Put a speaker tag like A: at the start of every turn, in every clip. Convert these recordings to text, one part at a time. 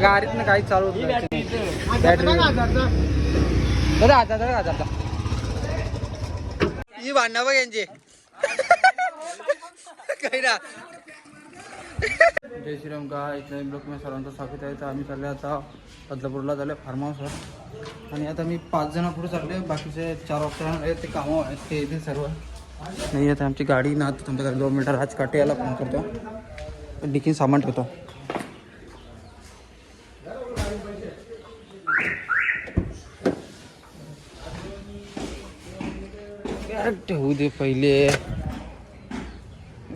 A: गाडीत काही चालू होत हजारचा ही भांडणं बघ यांची काही ना. जय श्रीराम का इथल्या ब्लॉक में सर्वांचं स्वागत आहे. तर आम्ही चालले आता बदलापूरला झाले फार्म हाऊसवर आणि आता मी 5 जण पुढे चालले. बाकीचे 4 ऑप्शन आहेत ते कामं आहेत ते येतील सर्व. नाही आता आमची गाडी ना तुमच्या घरी 2 मिनटं राज काटे याला फोन करतो डिकीन सामान ठेवतो. ठेवू दे पहिले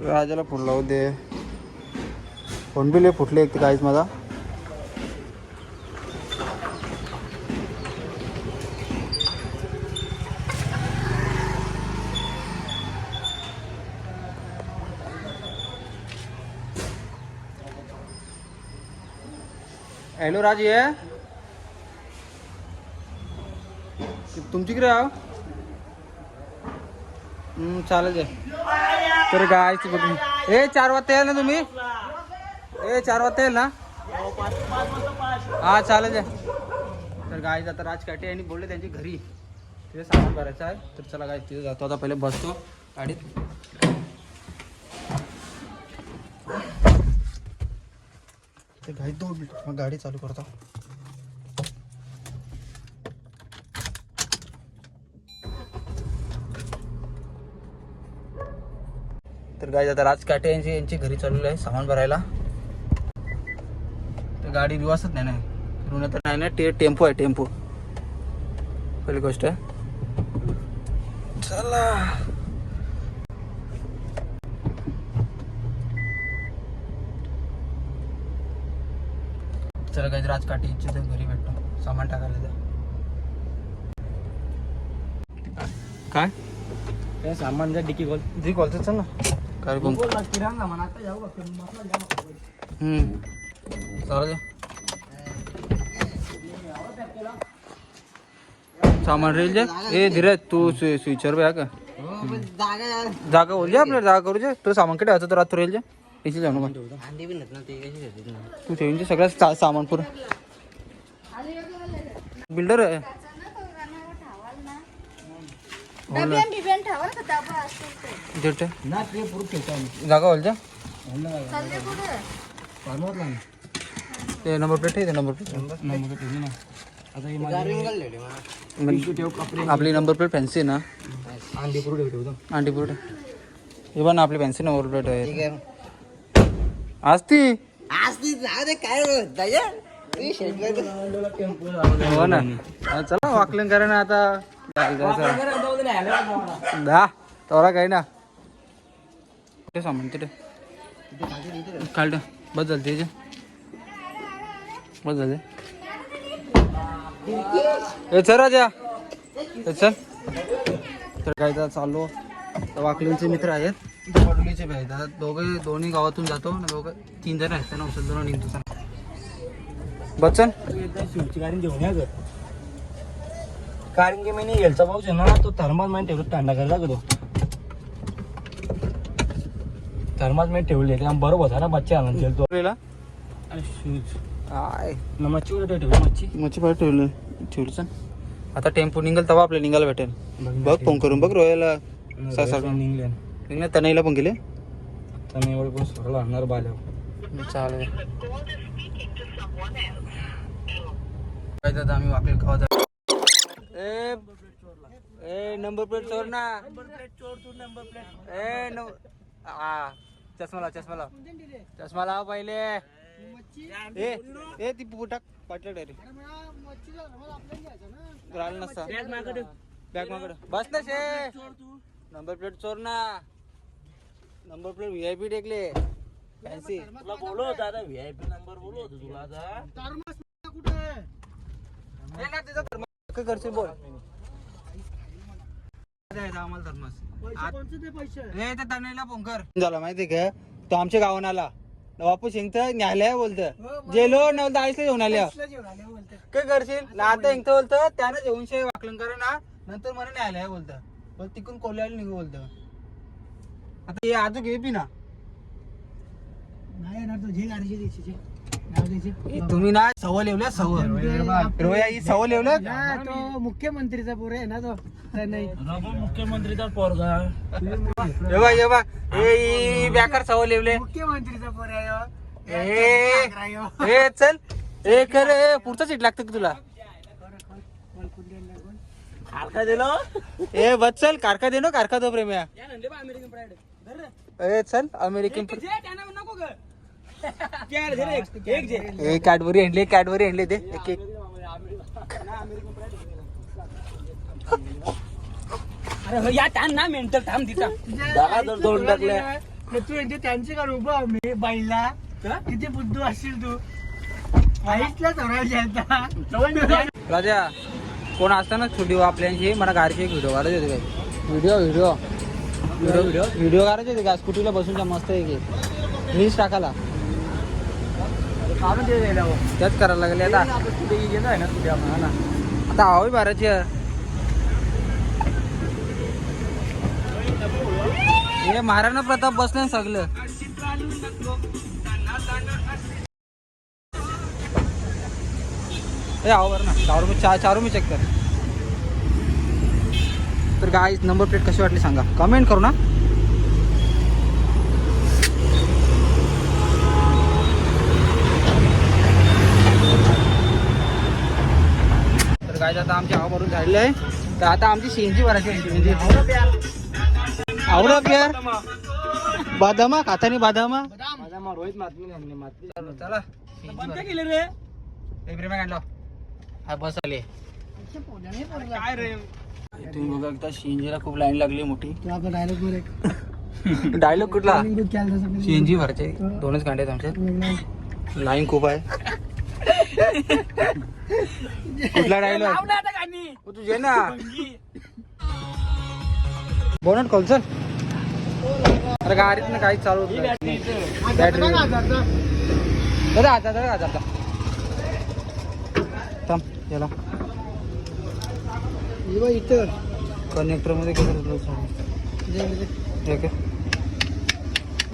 A: राजाला फोन लावू दे. फोन बिल फुटले एक काहीच माझा. हॅलो राज ये तुमची किती राव चालेल तर गायची बघ. 4 वाजता येईल ना तुम्ही? 4 वाजता येईल ना? हा चालेल. तर गाय आता राजकाटे आणि बोलले त्यांची घरी तिथे सामान भरायचं आहे. तर चला गाय तिथे जातो. आता पहिले बसतो गाडीत. ते गाडी 2 मिनिट मग गाडी चालू करतो. तर गाडी आता राजकाटे यांची घरी चाललेलं आहे सामान भरायला. तर गाडी रिवासच नाही ना तर नाही ना टेम्पो आहे टेम्पो पहिली गोष्ट. चला चला काही राजकाटे यांच्या घरी भेटतो सामान टाकायला. काय सामान जा डिकी कॉल जी कॉलचं चल ना काय किराणा म्हणा आता जाऊ चालेल. सामान रेल जा धीरज तू स्विचर पे का जागा बोल जा आपल्याला जागा करू जा. तो सामान कडे आता तर रात्र रेल जा इथे जाऊ नका तू ठेवून सगळं सामान पुरं बिल्डर आहे. जागा बोल जा ते नंबर प्लेट आहे. नंबर प्लेट आपली नंबर प्लेट फॅन्सी ना अंडीपूर हे पण आपली फॅन्सी नंबर प्लेट आहे. आज ती काय हो ना. चला वाकलन करा ना आता दा तोरा काही ना कुठे सामान तिथे काढ बस झालं बस झाले. चल राजा चल. तर काय चाललो तर वाकलींचे मित्र आहेत पडोलीचे भेटतात दोन्ही गावातून जातो ना. 3 जण आहेत ना औषध निघतो. बच्चन
B: शिवची गाडी घेऊन या कारण की मी गेलचा पाऊस आहे ना तो थर्मास मध्ये ठेवलं थंडा करायला लागतो. थर्मास मध्ये ठेवले बरोबर होता ना बच्चा आणून तो शूज मच्छी कुठे ठेवली
A: मच्छी पाहिजे ठेवलं. आता टेम्पो निघेल तेव्हा आपल्याला निघायला भेटेल. बघ फोन करून बघ रोयाला निघल्या तनईला पण गेले
B: तनईवर पण सोडला आणणार बाल्या
A: चालेल. काय आम्ही वाकले खावा नंबर प्लेट चोर ना. चष्मा लाव पहिले. ती टाक पाटलं डायरेक्ट राहिलं नसता बॅग मागड बस ना शे. नंबर प्लेट चोर ना. नंबर प्लेट VIP टेकले फॅन्सी
B: बोलो दादा VIP नंबर बोलो तुला
A: काय करशील बोल. आम्हाला थर्मस तनईला फोन कर झाला माहिती का. तो आमच्या गावान आला बापू शिंगत न्यायालय बोलत जेलो नवलता आईसला घेऊन आल्या काय करशील आता इंगत बोलत त्यानं जेवून शे वाकलन कर ना. नंतर मला न्यायालय बोलत तिकून कोल्याला निघू बोलत. आता हे आजू घे पी ना
B: नाही येणार तो जे गाडीची
A: तुम्ही ना सवय लिवल्या सवय रोया ही सवय लिवलं
B: तो मुख्यमंत्रीचा पोर आहे ना तो नाही मुख्यमंत्रीचा पोरगा
A: ये बा ए बेकार सवय लिवले
B: मुख्यमंत्रीचा पोर आहे
A: ए चल ए खरे पुढचं सीट लागतं का तुला
B: कारका दिलो
A: ए बस चल कारका दे नो कारका दो प्रेम्या
B: अमेरिकन प्राइड
A: ए चल अमेरिकन
B: नको ग
A: ए कॅडबरी आणले दे एक एक
B: अरे हो या टान ना मेंटल थांब तिथं
A: दोन टाकले
B: तू म्हणजे त्यांचे का उभा मी बाईला किती बुद्धू असशील तू आईसला
A: राजा कोण असताना व्हिडिओ आपल्याशी मला गाडीची एक व्हिडिओ काढायचे होते काय व्हिडिओ काढायचे होते का स्कूटीला बसून मस्त आहे की रील्स टाकायला
B: काढून ते
A: त्याच करायला लागले आता
B: आहे ना तुझ्या ना
A: आता हवी बाराची हे महाराणा प्रताप बसले ना सगळं ए आहो बरं ना चारू मी चेक कर तर गाईस नंबर प्लेट कशी वाटली सांगा कमेंट करू ना तर गाईस आता आमची हवा भरून झालेली आहे तर आता आमची सीएनजी भरायची म्हणजे आवडा प्यार बादामा खातानी बादामा
B: रोहित मातमी
A: चला
B: केले रे
A: प्रेमा काढलो हा बस आले
B: काय रे
A: तुम्ही बघा एकदा सीएनजीला खूप लाईन लागली मोठी
B: आपला डायलॉग मध्ये
A: डायलॉग कुठला सीएनजी भरचे दोनच कांडे आहेत आमच्यात लाईन खूप आहे कुठला डायलॉग तुझे ना बोनट खोल चल अरे गाडीत ना काही चालू बॅटरी दादा आता थांब याला
B: इथं
A: कनेक्टर मध्ये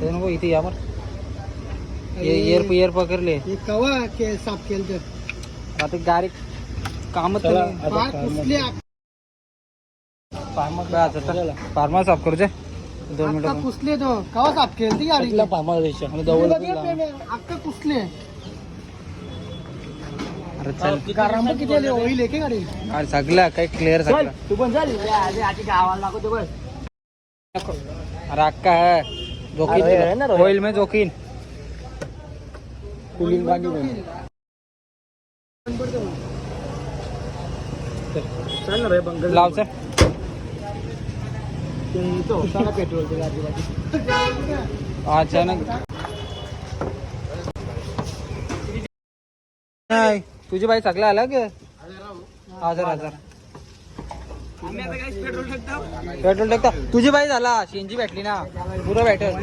A: नको इथे या एअर पकडले
B: कवा साफ केलं तर
A: आता गाडी कामच फार्मा साफ करू दे 2 मिनिटं
B: पुसले तो कवा साफ केलं ती गाडी
A: फार्मा
B: अक्का पुसले
A: अरे चल
B: किती आले होईल एक गाडी
A: अरे सगळं काही क्लिअर सगळं
B: तू पण चाल गावाला लागतो बस
A: अरे अक्का है जोकीन ऑइल में जोकीन
B: कूलिंग गाडी चल ना रे बंगल
A: लाव सर
B: तो होता ना पेट्रोल गाडी
A: अचानक नाही तुझी बाई सगळं आला ग 1000 पेट्रोल टाकता तुझी बाई झाला सीएनजी भेटली ना पुरं भेटेल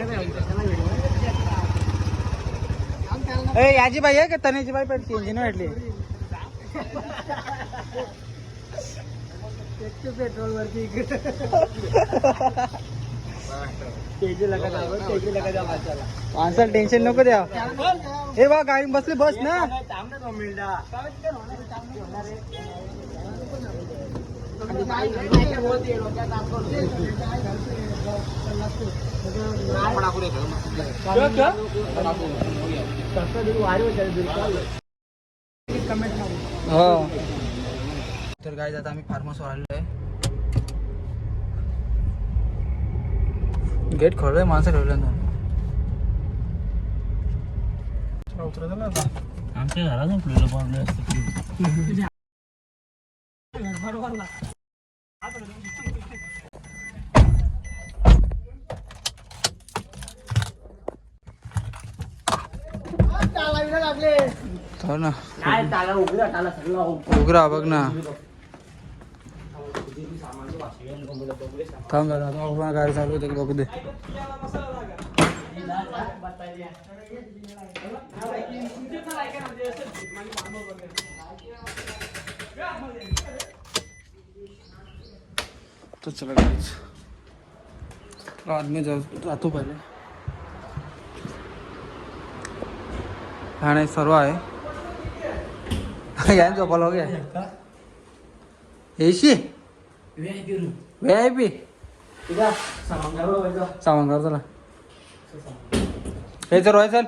A: ए याची बाई आहे का तनेची बाई पण सीएनजी नाही भेटली
B: पेट्रोल वरती
A: माणसाला टेन्शन नको द्या हे बा गाडी बसली बस ना हो तर गाईज आता आम्ही फार्महाऊसवर आलेलो आहे गेट खोललंय माणसं ठेवलं
B: आमच्या घरात प्रॉब्लेम असतो
A: हो ना
B: नाही ताला उघडा ताला सगळं
A: उघडा बघ ना थांब जरा आता गाडी चालू होते बघू दे तो चला गाइस आदमी जातो पहिले फॅन आहे सर्व आहे. या झोपाला हो गया एसी VIP सामान कर चला हे तर चल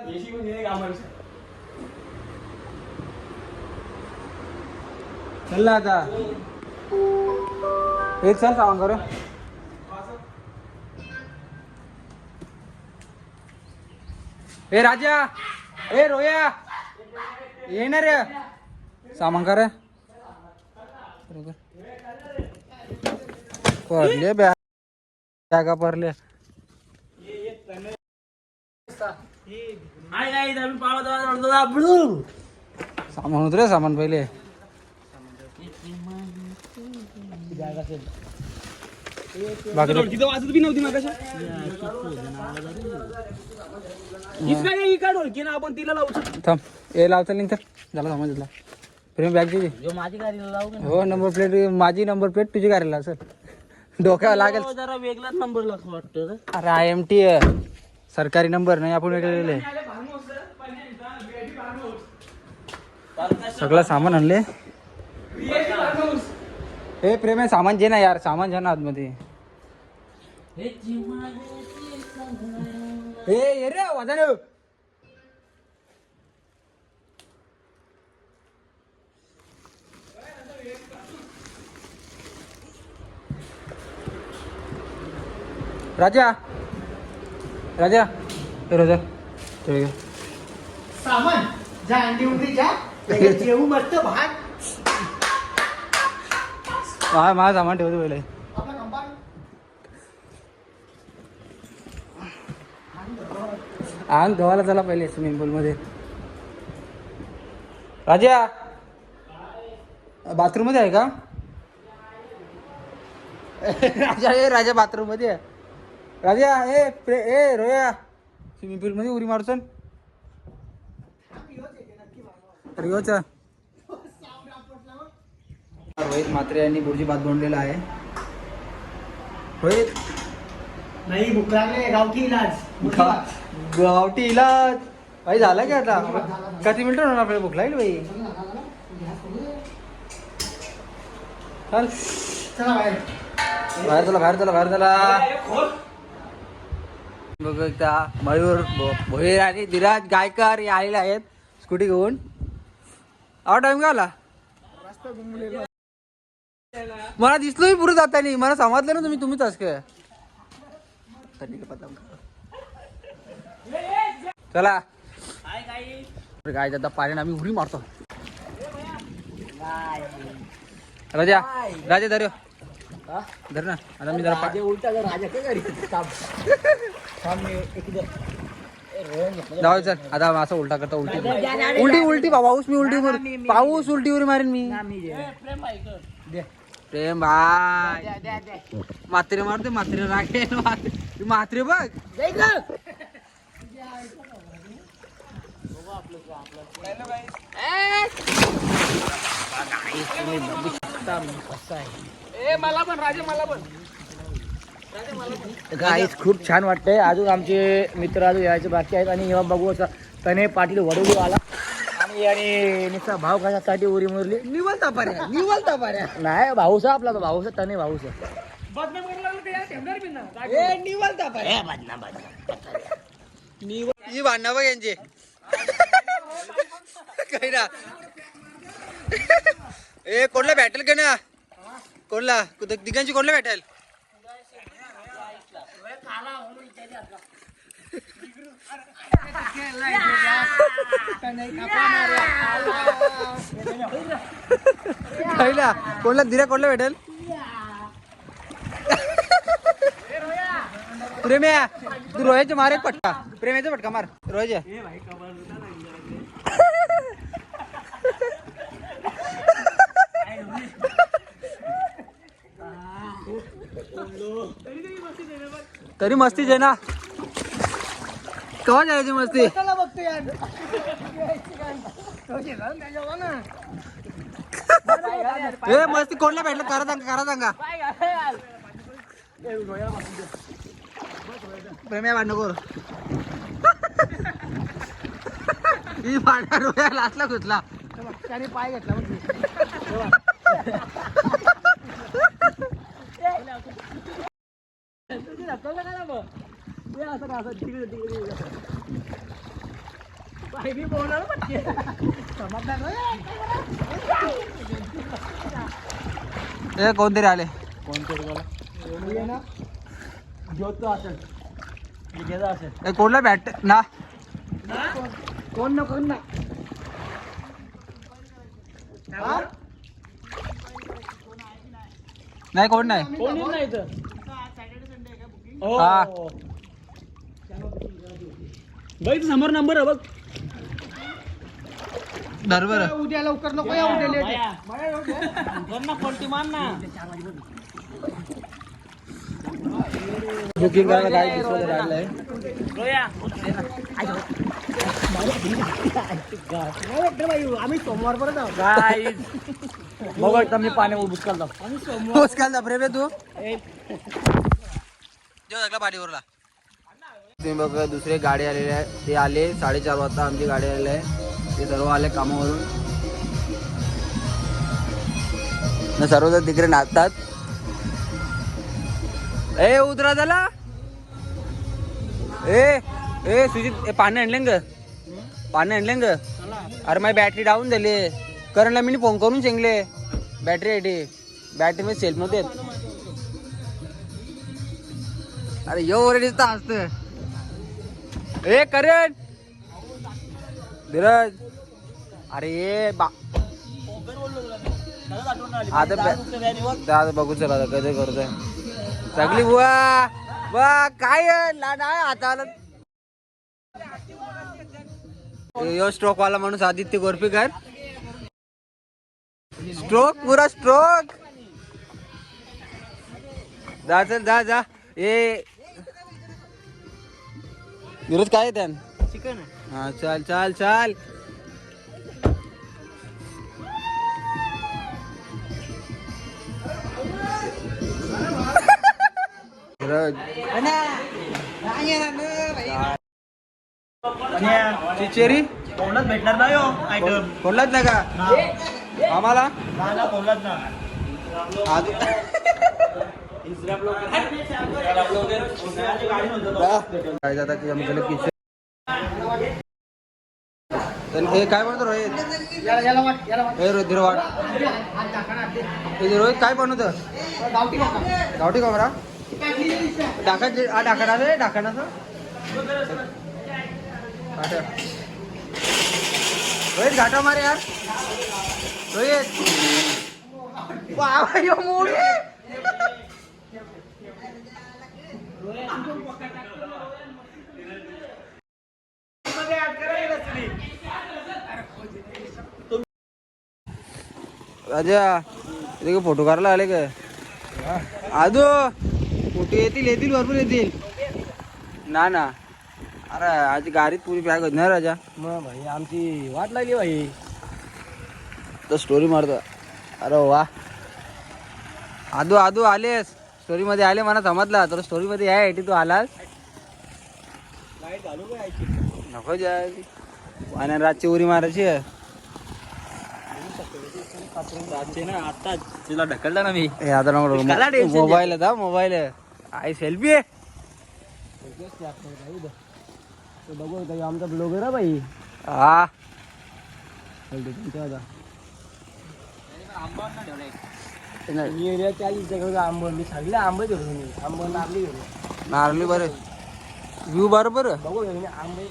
A: चल ना आता एक चल सामान करू. ए राजा ए रोया ये ना रे सामान कर परले बॅगा परले सामान उतरे सामान पहिले बाकी
B: वाजत बी नव्हती मग ना आपण तिला लावू
A: थांब ए लावता नाही तर झाला समजला प्रेम बॅग तुझी
B: माझी गाडीला लावू
A: हो नंबर प्लेट माझी नंबर प्लेट तुझी गाडीला सर डोक्यावर लागेल
B: जरा वेगळाच नंबर वाटतं.
A: अरे IMT सरकारी नंबर नाही आपण वेगळे सगळं सामान आणले. हे प्रेम आहे सामान जे ना यार सामान जे ना आतमध्ये हे ये रे वाजा रे राजा राजा हे राजा ते
B: सामान जा अंडी उंडी जा जेवू मस्त भात
A: माझं सामान ठेवतो पहिले. अंग धुवायला चला पहिले स्विमिंग पूल मध्ये. राजा बाथरूम मध्ये आहे का? राजा ए राजा बाथरूम मध्ये आहे. राजा ए रोया स्विमिंग पूल मध्ये उडी मारतो रिओचा. रोहित म्हात्रे यांनी बुर्जी भात बनवलेला आहे. रोहित
B: नाही भूक लागले गावठी इलाज
A: गावठी इलाज भाई झाला की आता किती मिनिटं होणार आपल्याला भूक लागली भाई. चल
B: चला बाहेर
A: बाहेर चला बाहेर चला बाहेर चला. बघ एकदा मयूर भोईर आणि धीराज गायकर हे आलेले आहेत स्कूटी घेऊन. आवा टाइम का आला मला दिसलोही पुढे जातानी मला समजलं ना तुम्हीच असं चला काय जाता पाण्याने आम्ही उडी मारतो. राजा राजा धर धर ना आता मी जरा
B: उलटा राजा काय
A: जाऊ चल आता असं उलटा करता उलटी उलटी उलटी पाऊस मी उलटी पाऊस उलटी उरी मारेन मी. प्रेम भाई मात्रे मारते मात्रे राखेल मात्रे बघ
B: मला पण राजा मला पण
C: गाईस खूप छान वाटतंय. अजून आमचे मित्र अजून यायचे बाकी आहेत आणि जेव्हा बघू असं तने पाटील वडवू आला आणि नुसता भाव खाण्यासाठी उरी मुरली.
A: निवलता पाऱ्या
C: नाही भाऊसा आपला तो भाऊसा तने भाऊसा
A: निवलता पाऱ्या ही भांडणं बघ यांचे काही ना ए कोणला भेटेल का ना कोणला दिघांची कोणला भेटेल पहिला कोणला धीरा कोणला भेटेल प्रेम्या तू रोह्याचे मार एक पटका प्रेम्याचा पटका मार रोह्याच्या तरी मस्तीच आहे ना कवा जायची मस्ती ए मस्ती कोणला भेटलं करा सांगा प्रेम्या भांडण करू ही पाड्या रोया लाचला घुसला.
C: त्याने पाय घेतला मग
A: ए कोणतरी आले.
C: कोणतरी ना ज्योत असेल घ्यायचा असेल
A: ए कोणला बॅट ना
C: कोण ना कोण ना
A: नाही कोण नाही.
C: कोण येत नाही इथं
A: हा.
C: बघ समोर नंबर आहे बघ
A: बरोबर.
C: उद्या लवकर नको या उद्या लेट पलटी मार ना
A: बुकिंग करायला काय दिसलं राहिलंय.
C: आम्ही सोमवार परत आहोत काय बघ एकदा मी पाणी बुसकाल
A: पोच काल दाबरे रे तू जेव्हा लागला पाठीवरला. तुम्ही बघा दुसरे गाडी आलेले आहे. ते आले 4:30 वाजता आमची गाडी आलेली आहे. ते सर्व आले कामावरून न सर्वजण तिकडे नाचतात. ए उतरा झाला. ए सुजित पाणी आणलं ग पाणी आणलं ग. अरे माझी बॅटरी डाऊन झाली. करणला मी फोन करून शेंगले बॅटरी मध्ये सेल्फ मध्ये. अरे यो दिसता असत. ए करण धीरज अरे ये आता बघू चला आता कधी करतोय सगळी बुवा वा काय लाडा हाताला. यो स्ट्रोक वाला माणूस आदित्य गोरपीकर. स्ट्रोक पुरा स्ट्रोक. जा चल जा ए धीरज काय त्यान
C: चिकन
A: हा चाल चिचेरी
C: कोणाच भेटणार नाही हो आयटम
A: कोणलाच नाही का आम्हाला
C: कोणाच ना
A: काय जाता की आम्ही गेलो किचन. हे काय म्हणतो रोहित. हे रोहित धीरवाट रोहित काय बनवत गावठी कमरा डाकणा रे डाकणाचं रोहित घाटा मारे यार रोहित. मोडी राजा इथे फोटो काढायला आले का आदो. फोटो येतील भरपूर येतील ना ना. अरे आज गाडीत पुरी पॅक होत ना राजा.
C: मग भाई आमची वाट लागली भाई
A: तर स्टोरी मारतो. अरे वा आदू आलेस स्टोरी मध्ये आले मला समजला तर स्टोरी मध्ये यायसाठी तू आलास. नको जाय आणि रातची उरी मारायची
C: ना आता तिला ढकलला ना मी
A: आता मोबाईल मोबाईल आई सेल्फी
C: बघू काही आमचा ब्लॉगर आहे बाई
A: हा
C: आंबो मी सांगितलं आंबे घेऊन आंबो नारली घेऊन
A: नारळी बरं व्ह्यू बरोबर.
C: बघू आंबे.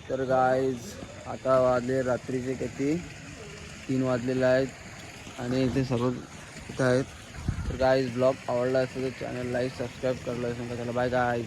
A: तर गाईज आता वाजले रात्रीचे किती 3 वाजलेले आहेत आणि इथे सर्व इथं आहेत. तर गाईज ब्लॉग आवडला असेल तर चॅनल लाईक सबस्क्राईब करायला सांगा. त्याला बाय गाईज.